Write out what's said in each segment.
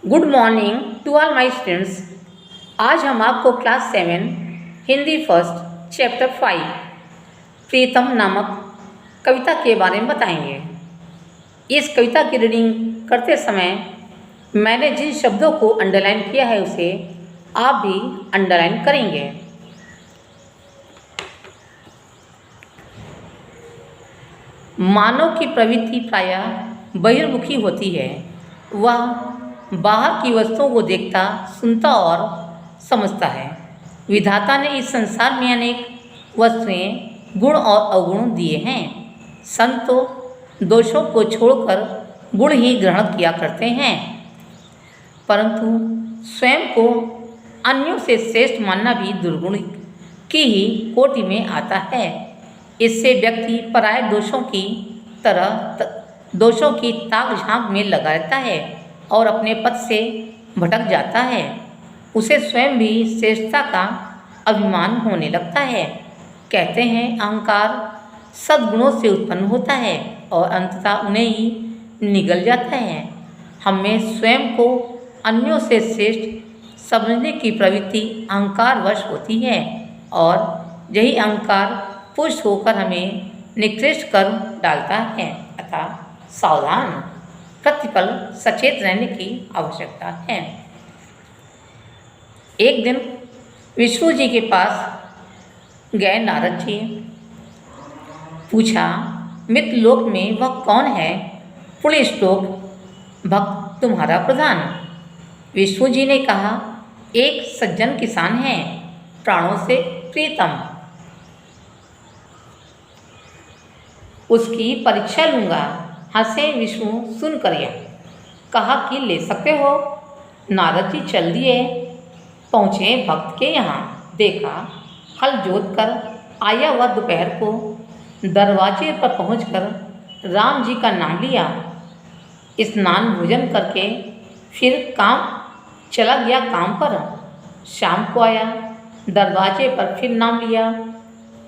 Good morning to all my students. आज हम आपको class 7 Hindi first chapter 5 Pritam नामक कविता के बारे में बताएंगे। इस कविता की रीडिंग करते समय मैंने जिन शब्दों को अंडरलाइन किया है उसे आप भी अंडरलाइन करेंगे। मानव की प्रवृत्ति प्रायः बहिर्मुखी होती है। वह बाहर की वस्तुओं को देखता, सुनता और समझता है। विधाता ने इस संसार में अनेक वस्तुएं, गुण और अवगुण दिए हैं। संत तो दोषों को छोड़कर गुण ही ग्रहण किया करते हैं, परंतु स्वयं को अन्यों से श्रेष्ठ मानना भी दुर्गुण की ही कोटि में आता है। इससे व्यक्ति पराये दोषों की दोषों की ताक झांक में लगा रहता है और अपने पथ से भटक जाता है। उसे स्वयं भी श्रेष्ठता का अभिमान होने लगता है। कहते हैं अहंकार सद्गुणों से उत्पन्न होता है और अंततः उन्हें ही निगल जाता है। हमें स्वयं को अन्यों से श्रेष्ठ समझने की प्रवृत्ति अहंकारवश होती है और यही अहंकार पुष्ट होकर हमें निकृष्ट कर डालता है। अतः सावधान, प्रतिपल सचेत रहने की आवश्यकता है। एक दिन विष्णु जी के पास गए नारद जी। पूछा, मित्रलोक में वह कौन है पुण्य श्लोक भक्त तुम्हारा प्रधान? विष्णु जी ने कहा, एक सज्जन किसान है, प्राणों से प्रीतम। उसकी परीक्षा लूँगा। हंसे विष्णु सुनकर यह। कहा कि ले सकते हो। नारद जी चल दिए। पहुँचे भक्त के यहाँ। देखा हल जोत कर आया वह दोपहर को। दरवाजे पर पहुंचकर राम जी का नाम लिया। स्नान भोजन करके फिर चला गया काम पर। शाम को आया, दरवाजे पर फिर नाम लिया।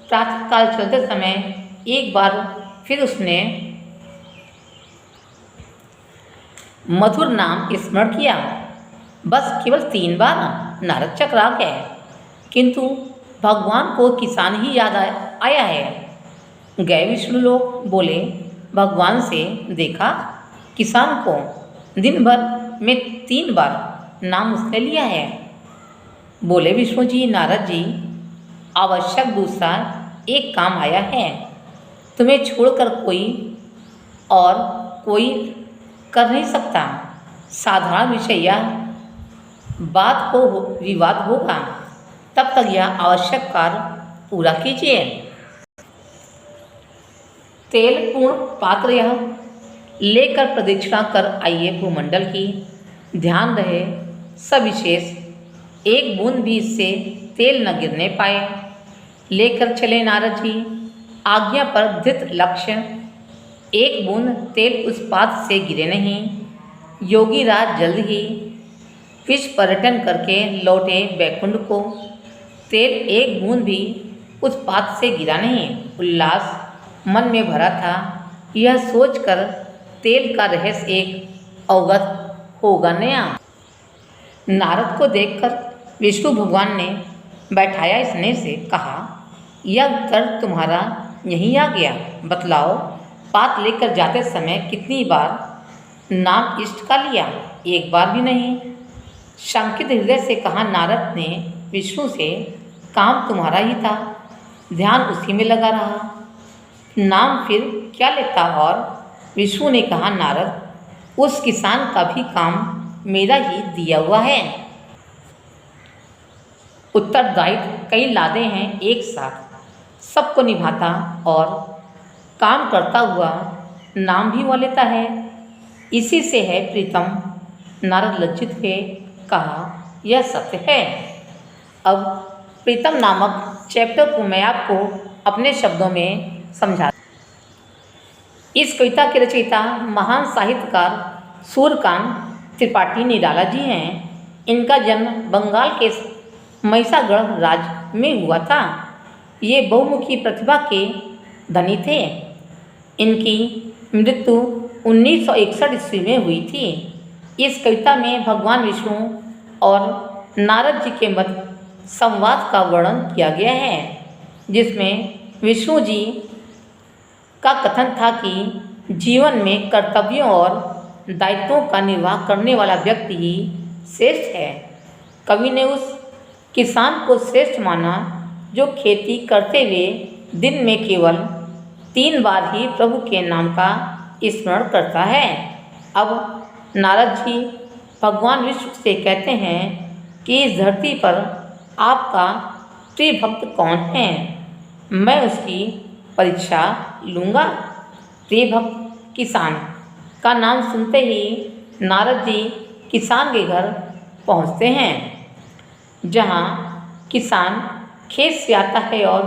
प्रातःकाल चलते समय एक बार फिर उसने मधुर नाम स्मरण किया। बस केवल 3 बार। नारद चकरा गए, किंतु भगवान को किसान ही याद आया है। गए विष्णु लोग, बोले भगवान से, देखा किसान को दिन भर में 3 बार नाम उसने लिया है। बोले विष्णु जी, नारद जी आवश्यक दूसरा एक काम आया है। तुम्हें छोड़कर कोई कर नहीं सकता। साधारण विषय यह बात को विवाद होगा, तब तक यह आवश्यक कार्य पूरा कीजिए। तेल पूर्ण पात्र यह लेकर प्रदक्षिणा कर आइए भूमंडल की। ध्यान रहे सविशेष एक बूंद भी इससे तेल न गिरने पाए। लेकर चले नारद जी आज्ञा पर धृत लक्ष्य। एक बूंद तेल उस पात्र से गिरे नहीं। योगी राज जल्द ही विष पर्यटन करके लौटे बैकुंठ को। तेल एक बूंद भी उस पात्र से गिरा नहीं। उल्लास मन में भरा था। यह सोचकर तेल का रहस्य एक अवगत होगा नया। नारद को देखकर विष्णु भगवान ने बैठाया स्नेह से। कहा, यह उत्तर तुम्हारा यहीं आ गया। बतलाओ, पात लेकर जाते समय कितनी बार नाम इष्ट का लिया? 1 बार भी नहीं। शंकित हृदय से कहा नारद ने विष्णु से, काम तुम्हारा ही था, ध्यान उसी में लगा रहा, नाम फिर क्या लेता? और विष्णु ने कहा, नारद उस किसान का भी काम मेरा ही दिया हुआ है। उत्तरदायित्व कई लादे हैं एक साथ, सबको निभाता और काम करता हुआ नाम भी वह लेता है। इसी से है प्रीतम। नारद लज्जित हुए, कहा, यह सत्य है। अब प्रीतम नामक चैप्टर को मैं आपको अपने शब्दों में समझा। इस कविता के रचयिता महान साहित्यकार सूर्यकांत त्रिपाठी निराला जी हैं। इनका जन्म बंगाल के महिसागढ़ राज्य में हुआ था। ये बहुमुखी प्रतिभा के धनी थे। इनकी मृत्यु 1961 ईस्वी में हुई थी। इस कविता में भगवान विष्णु और नारद जी के मध्य संवाद का वर्णन किया गया है, जिसमें विष्णु जी का कथन था कि जीवन में कर्तव्यों और दायित्वों का निर्वाह करने वाला व्यक्ति ही श्रेष्ठ है। कवि ने उस किसान को श्रेष्ठ माना जो खेती करते हुए दिन में केवल 3 बार ही प्रभु के नाम का स्मरण करता है। अब नारद जी भगवान विष्णु से कहते हैं कि इस धरती पर आपका प्रिय भक्त कौन है, मैं उसकी परीक्षा लूँगा। प्रिय भक्त किसान का नाम सुनते ही नारद जी किसान के घर पहुँचते हैं, जहाँ किसान खेत से आता है और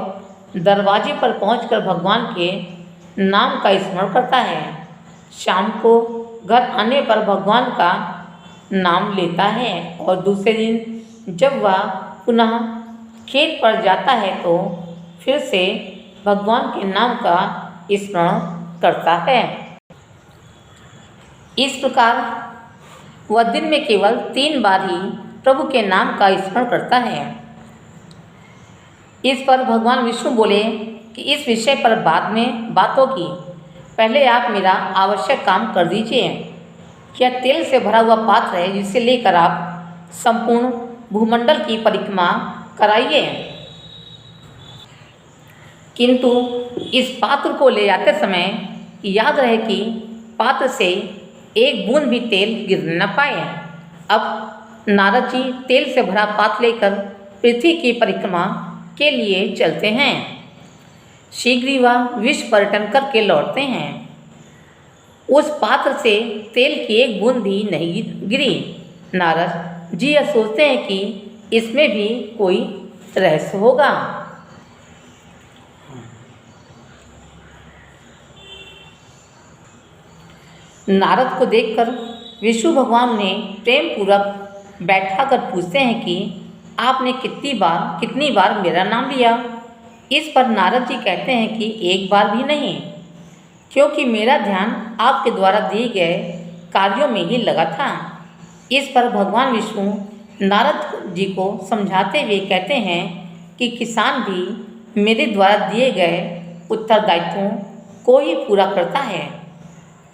दरवाजे पर पहुंचकर भगवान के नाम का स्मरण करता है। शाम को घर आने पर भगवान का नाम लेता है और दूसरे दिन जब वह पुनः खेत पर जाता है तो फिर से भगवान के नाम का स्मरण करता है। इस प्रकार वह दिन में केवल 3 बार ही प्रभु के नाम का स्मरण करता है। इस पर भगवान विष्णु बोले कि इस विषय पर बाद में बात होगी, पहले आप मेरा आवश्यक काम कर दीजिए। यह तेल से भरा हुआ पात्र है जिसे लेकर आप संपूर्ण भूमंडल की परिक्रमा कराइए, किंतु इस पात्र को ले जाते समय याद रहे कि पात्र से एक बूंद भी तेल गिर न पाए। अब नारद जी तेल से भरा पात्र लेकर पृथ्वी की परिक्रमा के लिए चलते हैं। शीघ्र ही वह विश्व पर्यटन करके लौटते हैं। उस पात्र से तेल की एक बूंद भी नहीं गिरी। नारद जी यह सोचते हैं कि इसमें भी कोई रहस्य होगा। नारद को देखकर विष्णु भगवान ने प्रेम पूर्वक बैठाकर पूछते हैं कि आपने कितनी बार मेरा नाम लिया। इस पर नारद जी कहते हैं कि एक बार भी नहीं, क्योंकि मेरा ध्यान आपके द्वारा दिए गए कार्यों में ही लगा था। इस पर भगवान विष्णु नारद जी को समझाते हुए कहते हैं कि किसान भी मेरे द्वारा दिए गए उत्तरदायित्वों को ही पूरा करता है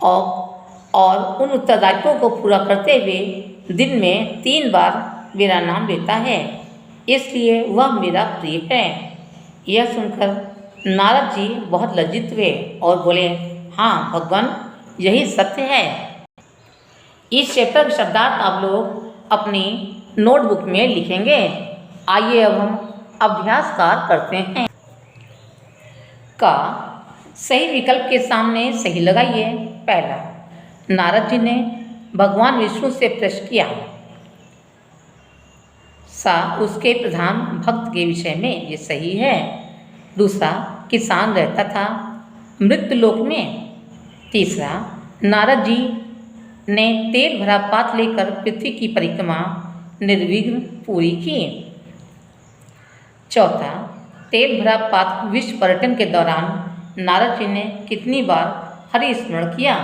और उन उत्तरदायित्वों को पूरा करते हुए दिन में 3 बार मेरा नाम लेता है, इसलिए वह मेरा प्रिय है। यह सुनकर नारद जी बहुत लज्जित हुए और बोले, हाँ भगवान, यही सत्य है। इस चैप्टर का शब्दार्थ आप लोग अपनी नोटबुक में लिखेंगे। आइए अब हम अभ्यास कार्य करते हैं। का सही विकल्प के सामने सही लगाइए। पहला, नारद जी ने भगवान विष्णु से प्रश्न किया। सा उसके प्रधान भक्त के विषय में, ये सही है। दूसरा, किसान रहता था मृत्यु लोक में। तीसरा, नारद जी ने तेल भरा पात्र लेकर पृथ्वी की परिक्रमा निर्विघ्न पूरी की। चौथा, तेल भरा पात्र विश्व पर्यटन के दौरान नारद जी ने कितनी बार हरि स्मरण किया।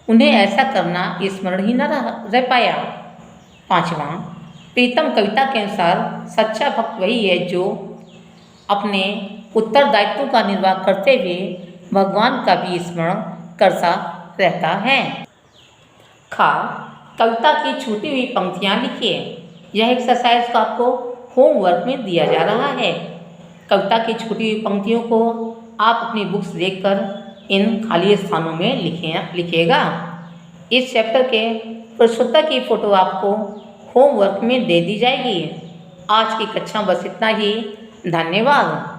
उन्हें ऐसा करना स्मरण ही न रह पाया। पांचवा, प्रीतम कविता के अनुसार सच्चा भक्त वही है जो अपने उत्तरदायित्वों का निर्वाह करते हुए भगवान का भी स्मरण करता रहता है। खा, कविता की छूटी हुई पंक्तियाँ लिखिए। यह एक्सरसाइज को आपको होमवर्क में दिया जा रहा है। कविता की छूटी हुई पंक्तियों को आप अपनी बुक्स देखकर इन खाली स्थानों में लिखिएगा। इस चैप्टर के प्रस्तुता की फ़ोटो आपको होमवर्क में दे दी जाएगी। आज की कक्षा बस इतना ही। धन्यवाद।